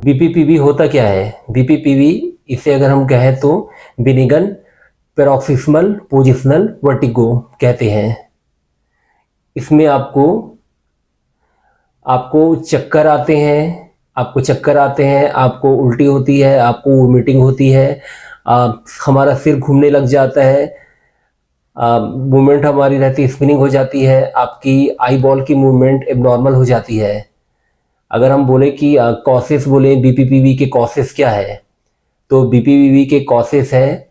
बीपीपीवी होता क्या है? बीपीपीवी, इसे अगर हम कहें तो बिनिगन पैरोक्सिस्मल पोजिशनल वर्टिगो कहते हैं। इसमें आपको चक्कर आते हैं, आपको उल्टी होती है, आपको वोमिटिंग होती है, हमारा सिर घूमने लग जाता है, मूवमेंट हमारी रहती है, स्पिनिंग हो जाती है, आपकी आई बॉल की मूवमेंट एबनॉर्मल हो जाती है। अगर हम बोले कि कॉसेस बोले बीपीपीवी के कॉसेस क्या है, तो बीपीपीवी के कॉसेस है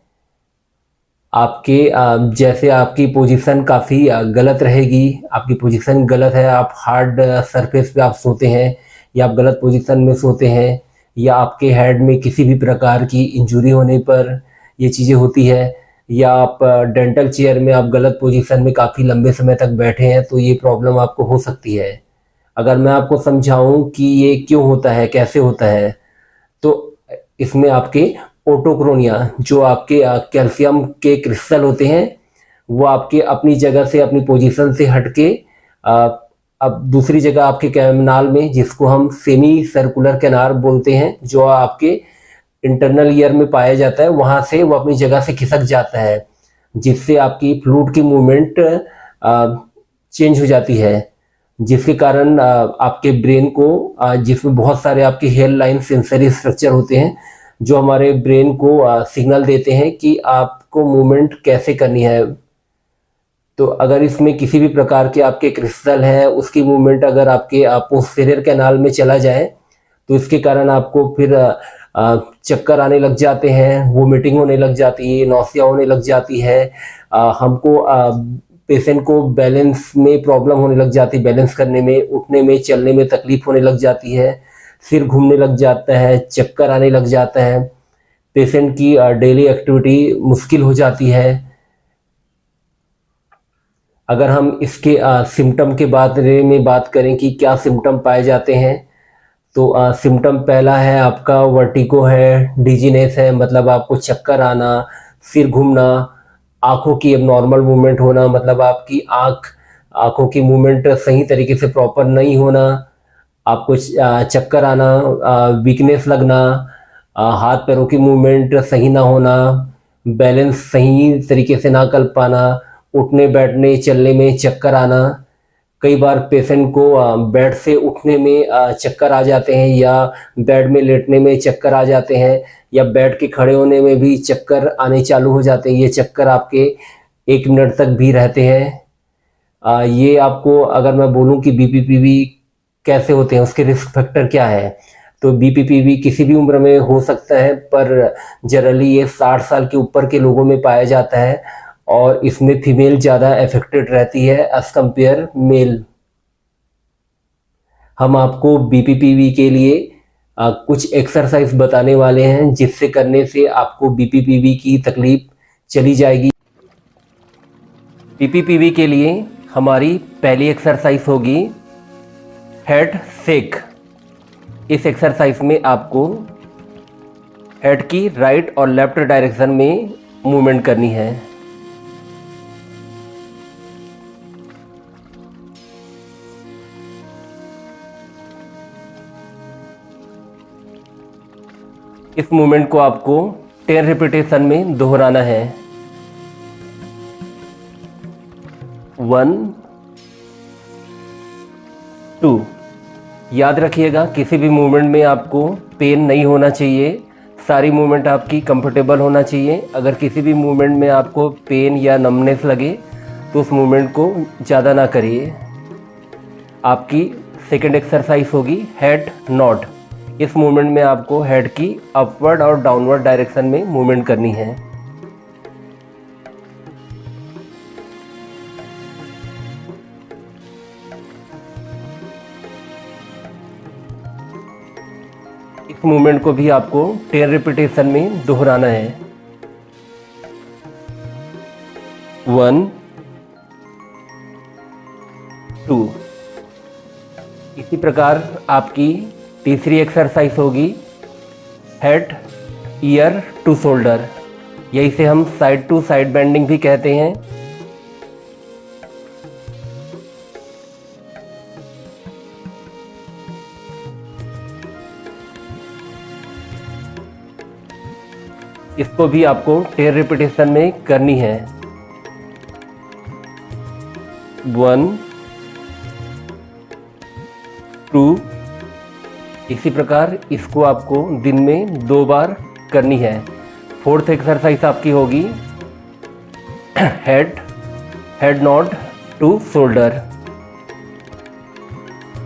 आपके जैसे आपकी पोजीशन काफ़ी गलत रहेगी, आपकी पोजीशन गलत है, आप हार्ड सरफेस पे आप सोते हैं, या आप गलत पोजीशन में सोते हैं, या आपके हेड में किसी भी प्रकार की इंजरी होने पर ये चीज़ें होती है, या आप डेंटल चेयर में आप गलत पोजीशन में काफ़ी लंबे समय तक बैठे हैं, तो ये प्रॉब्लम आपको हो सकती है। अगर मैं आपको समझाऊं कि ये क्यों होता है, कैसे होता है, तो इसमें आपके ओटोक्रोनिया, जो आपके कैल्शियम के क्रिस्टल होते हैं, वो आपके अपनी जगह से, अपनी पोजीशन से हटके अब दूसरी जगह आपके कैनाल में, जिसको हम सेमी सर्कुलर कैनाल बोलते हैं, जो आपके इंटरनल ईयर में पाया जाता है, वहां से वो अपनी जगह से खिसक जाता है, जिससे आपकी फ्लूइड की मूवमेंट चेंज हो जाती है, जिसके कारण आपके ब्रेन को, जिसमें बहुत सारे आपके हेयर लाइन सेंसरी स्ट्रक्चर होते हैं, जो हमारे ब्रेन को सिग्नल देते हैं कि आपको मूवमेंट कैसे करनी है। तो अगर इसमें किसी भी प्रकार के आपके क्रिस्टल है, उसकी मूवमेंट अगर आपके पोस्टीरियर कैनाल में चला जाए, तो इसके कारण आपको फिर चक्कर आने लग जाते हैं, वोमिटिंग होने लग जाती है, नौसिया होने लग जाती है, हमको पेशेंट को बैलेंस में प्रॉब्लम होने लग जाती है, बैलेंस करने में, उठने में, चलने में तकलीफ होने लग जाती है, सिर घूमने लग जाता है, चक्कर आने लग जाता है, पेशेंट की डेली एक्टिविटी मुश्किल हो जाती है। अगर हम इसके सिम्टम के बारे में बात करें कि क्या सिम्टम पाए जाते हैं, तो सिम्टम पहला है आपका वर्टिगो है, डिजीनेस है, मतलब आपको चक्कर आना, सिर घूमना, आंखों की एबनॉर्मल मूवमेंट होना, मतलब आपकी आंखों की मूवमेंट सही तरीके से प्रॉपर नहीं होना, आपको चक्कर आना, वीकनेस लगना, हाथ पैरों की मूवमेंट सही ना होना, बैलेंस सही तरीके से ना कर पाना, उठने बैठने चलने में चक्कर आना। कई बार पेशेंट को बेड से उठने में चक्कर आ जाते हैं, या बेड में लेटने में चक्कर आ जाते हैं, या बेड के खड़े होने में भी चक्कर आने चालू हो जाते हैं। ये चक्कर आपके 1 मिनट तक भी रहते हैं। ये आपको अगर मैं बोलूं कि बीपीपीवी कैसे होते हैं, उसके रिस्क फैक्टर क्या है, तो बीपीपीवी किसी भी उम्र में हो सकता है, पर जनरली ये 60 साल के ऊपर के लोगों में पाया जाता है, और इसमें फीमेल ज़्यादा अफेक्टेड रहती है एज कंपेयर मेल। हम आपको बीपीपीवी के लिए कुछ एक्सरसाइज बताने वाले हैं, जिससे करने से आपको बीपीपीवी की तकलीफ चली जाएगी। बीपीपीवी के लिए हमारी पहली एक्सरसाइज होगी हेड शेक। इस एक्सरसाइज में आपको हेड की राइट और लेफ्ट डायरेक्शन में मूवमेंट करनी है। इस मूवमेंट को आपको 10 रिपीटेशन में दोहराना है। 1 2। याद रखिएगा, किसी भी मूवमेंट में आपको पेन नहीं होना चाहिए, सारी मूवमेंट आपकी कंफर्टेबल होना चाहिए। अगर किसी भी मूवमेंट में आपको पेन या नमनेस लगे, तो उस मूवमेंट को ज़्यादा ना करिए। आपकी सेकंड एक्सरसाइज होगी हेड नॉड। इस मूवमेंट में आपको हेड की अपवर्ड और डाउनवर्ड डायरेक्शन में मूवमेंट करनी है। इस मूवमेंट को भी आपको 10 रिपीटेशन में दोहराना है। 1 2। इसी प्रकार आपकी तीसरी एक्सरसाइज होगी हेड ईयर टू शोल्डर। यही से हम साइड टू साइड बेंडिंग भी कहते हैं। इसको भी आपको 10 रिपीटेशन में करनी है। 1 2। इसी प्रकार इसको आपको दिन में 2 बार करनी है। 4th एक्सरसाइज आपकी होगी हेड नॉट टू शोल्डर।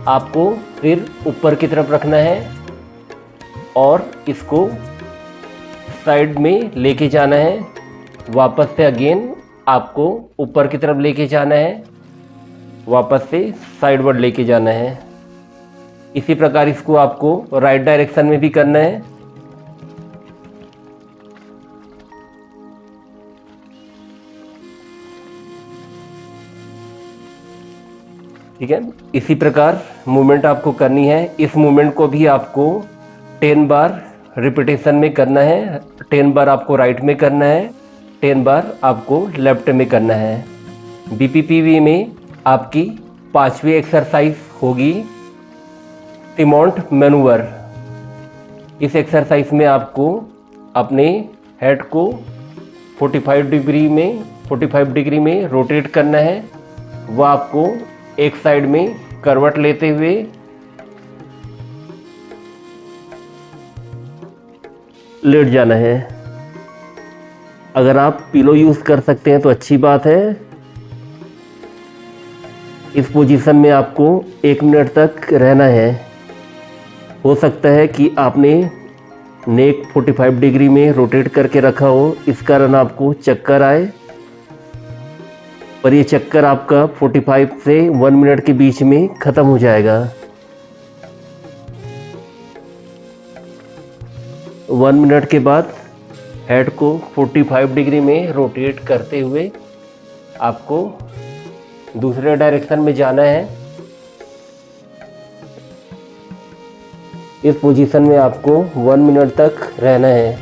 आपको फिर ऊपर की तरफ रखना है और इसको साइड में लेके जाना है। वापस से अगेन आपको ऊपर की तरफ लेके जाना है, वापस से साइडवर्ड लेके जाना है। इसी प्रकार इसको आपको राइट डायरेक्शन में भी करना है। ठीक है, इसी प्रकार मूवमेंट आपको करनी है। इस मूवमेंट को भी आपको 10 बार रिपीटेशन में करना है। 10 बार आपको राइट में करना है, 10 बार आपको लेफ्ट में करना है। BPPV में आपकी 5वीं एक्सरसाइज होगी सिमोंट मैनूवर। इस एक्सरसाइज में आपको अपने हेड को 45 डिग्री में रोटेट करना है। वह आपको एक साइड में करवट लेते हुए लेट जाना है। अगर आप पिलो यूज कर सकते हैं तो अच्छी बात है। इस पोजीशन में आपको 1 मिनट तक रहना है। हो सकता है कि आपने नेक 45 डिग्री में रोटेट करके रखा हो, इस कारण आपको चक्कर आए, पर ये चक्कर आपका 45 से 1 मिनट के बीच में ख़त्म हो जाएगा। 1 मिनट के बाद हेड को 45 डिग्री में रोटेट करते हुए आपको दूसरे डायरेक्शन में जाना है। इस पोजीशन में आपको 1 मिनट तक रहना है।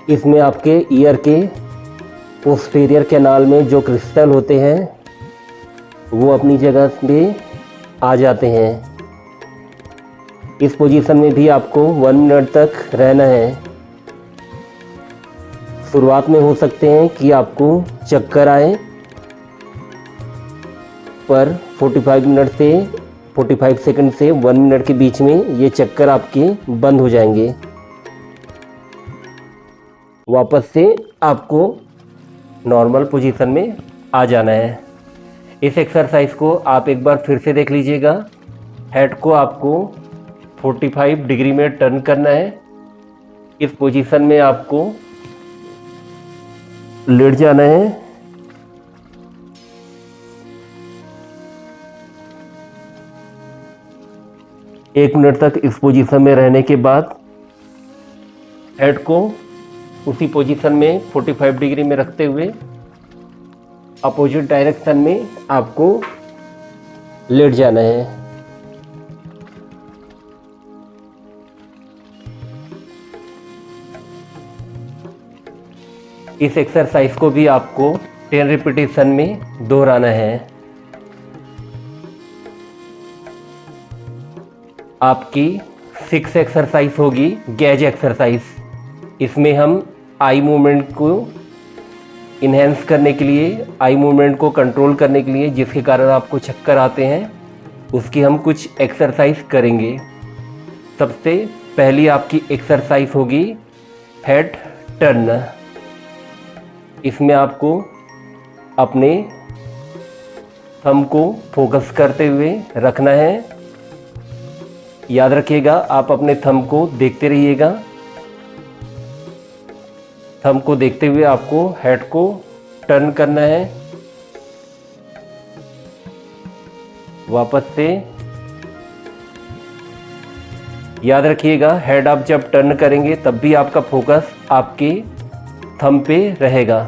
इसमें आपके ईयर के पोस्टीरियर कैनाल में जो क्रिस्टल होते हैं वो अपनी जगह पे आ जाते हैं। इस पोजीशन में भी आपको 1 मिनट तक रहना है। शुरुआत में हो सकते हैं कि आपको चक्कर आए, पर 45 सेकंड से 1 मिनट के बीच में ये चक्कर आपके बंद हो जाएंगे। वापस से आपको नॉर्मल पोजीशन में आ जाना है। इस एक्सरसाइज को आप एक बार फिर से देख लीजिएगा। हेड को आपको 45 डिग्री में टर्न करना है। इस पोजीशन में आपको लेट जाना है। एक मिनट तक इस पोजीशन में रहने के बाद हेड को उसी पोजीशन में 45 डिग्री में रखते हुए अपोजिट डायरेक्शन में आपको लेट जाना है। इस एक्सरसाइज को भी आपको 10 रिपीटेशन में दोहराना है। आपकी 6 एक्सरसाइज होगी गैज एक्सरसाइज। इसमें हम आई मूवमेंट को इन्हेंस करने के लिए, आई मूवमेंट को कंट्रोल करने के लिए, जिसके कारण आपको चक्कर आते हैं, उसकी हम कुछ एक्सरसाइज करेंगे। सबसे पहली आपकी एक्सरसाइज होगी हेड टर्न। इसमें आपको अपने थंब को फोकस करते हुए रखना है। याद रखिएगा, आप अपने थंब को देखते रहिएगा। थंब को देखते हुए आपको हेड को टर्न करना है। वापस से याद रखिएगा, हेड आप जब टर्न करेंगे तब भी आपका फोकस आपके थंब पे रहेगा।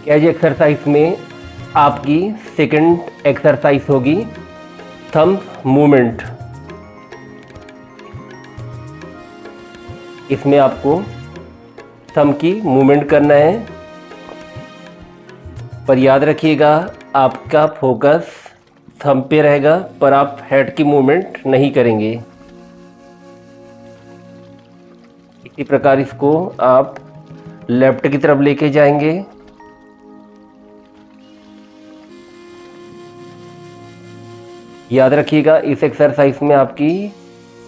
गैज एक्सरसाइज में आपकी सेकंड एक्सरसाइज होगी थंब मूवमेंट। इसमें आपको थंब की मूवमेंट करना है। पर याद रखिएगा आपका फोकस थंब पे रहेगा, पर आप हेड की मूवमेंट नहीं करेंगे। इसी प्रकार इसको आप लेफ्ट की तरफ लेके जाएंगे। याद रखिएगा इस एक्सरसाइज में आपकी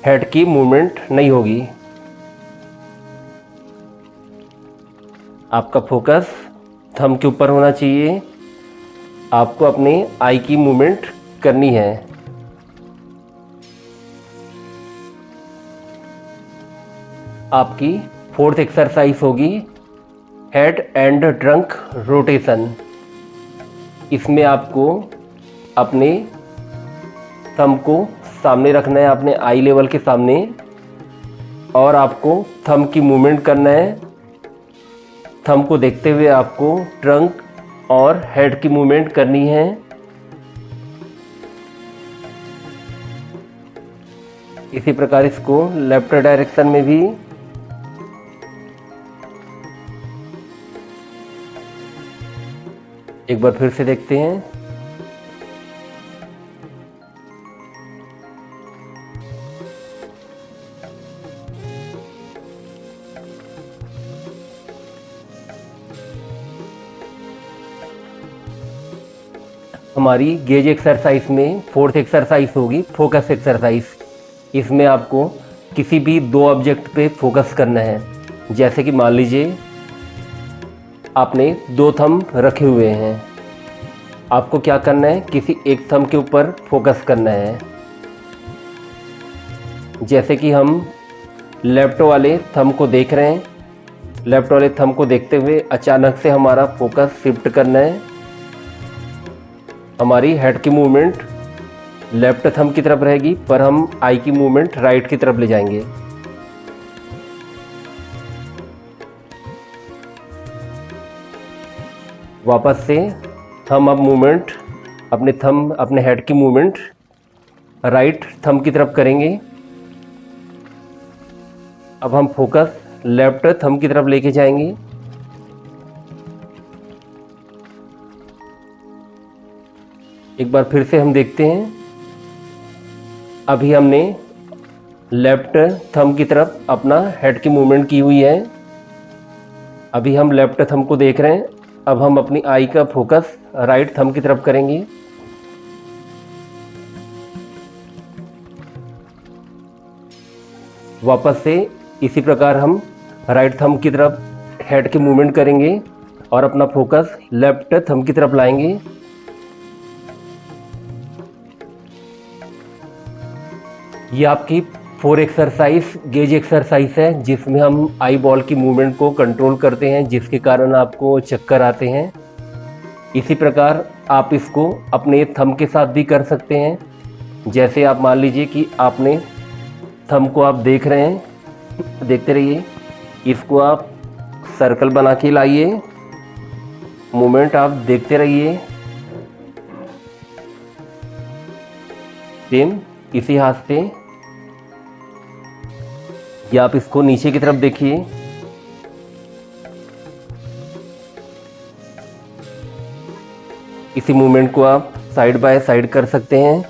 हेड की मूवमेंट नहीं होगी। आपका फोकस थंब के ऊपर होना चाहिए। आपको अपने आई की मूवमेंट करनी है। आपकी फोर्थ एक्सरसाइज होगी हेड एंड ट्रंक रोटेशन। इसमें आपको अपने थंब को सामने रखना है, अपने आई लेवल के सामने, और आपको थंब की मूवमेंट करना है। थंब को देखते हुए आपको ट्रंक और हेड की मूवमेंट करनी है। इसी प्रकार इसको लेफ्ट डायरेक्शन में भी एक बार फिर से देखते हैं। हमारी गेज एक्सरसाइज में फोर्थ एक्सरसाइज होगी फोकस एक्सरसाइज। इसमें आपको किसी भी दो ऑब्जेक्ट पे फोकस करना है। जैसे कि मान लीजिए आपने दो थंब रखे हुए हैं, आपको क्या करना है, किसी एक थंब के ऊपर फोकस करना है। जैसे कि हम लेफ्ट वाले थंब को देख रहे हैं, लेफ्ट वाले थंब को देखते हुए अचानक से हमारा फोकस शिफ्ट करना है। हमारी हेड की मूवमेंट लेफ्ट थंब की तरफ रहेगी, पर हम आई की मूवमेंट राइट की तरफ ले जाएंगे। वापस से हम अब मूवमेंट अपने हेड की मूवमेंट राइट थंब की तरफ करेंगे। अब हम फोकस लेफ्ट थंब की तरफ लेके जाएंगे। एक बार फिर से हम देखते हैं। अभी हमने लेफ्ट थंब की तरफ अपना हेड की मूवमेंट की हुई है। अभी हम लेफ्ट थंब को देख रहे हैं। अब हम अपनी आई का फोकस राइट थंब की तरफ करेंगे। वापस से इसी प्रकार हम राइट थंब की तरफ हेड की मूवमेंट करेंगे और अपना फोकस लेफ्ट थंब की तरफ लाएंगे। ये आपकी 4 एक्सरसाइज गेज एक्सरसाइज है, जिसमें हम आई बॉल की मूवमेंट को कंट्रोल करते हैं, जिसके कारण आपको चक्कर आते हैं। इसी प्रकार आप इसको अपने थंब के साथ भी कर सकते हैं। जैसे आप मान लीजिए कि आपने थंब को आप देख रहे हैं, देखते रहिए। इसको आप सर्कल बना के लाइए, मूवमेंट आप देखते रहिए। सेम इसी हाथ से, या आप इसको नीचे की तरफ देखिए। इसी मूवमेंट को आप साइड बाय साइड कर सकते हैं।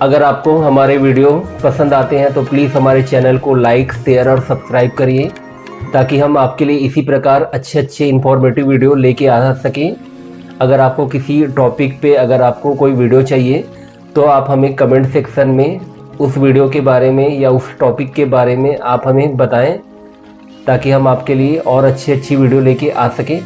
अगर आपको हमारे वीडियो पसंद आते हैं तो प्लीज़ हमारे चैनल को लाइक, शेयर और सब्सक्राइब करिए, ताकि हम आपके लिए इसी प्रकार अच्छे इंफॉर्मेटिव वीडियो लेके आ सकें। अगर आपको किसी टॉपिक पे अगर आपको कोई वीडियो चाहिए तो आप हमें कमेंट सेक्शन में उस वीडियो के बारे में या उस टॉपिक के बारे में आप हमें बताएं, ताकि हम आपके लिए और अच्छी वीडियो लेके आ सकें।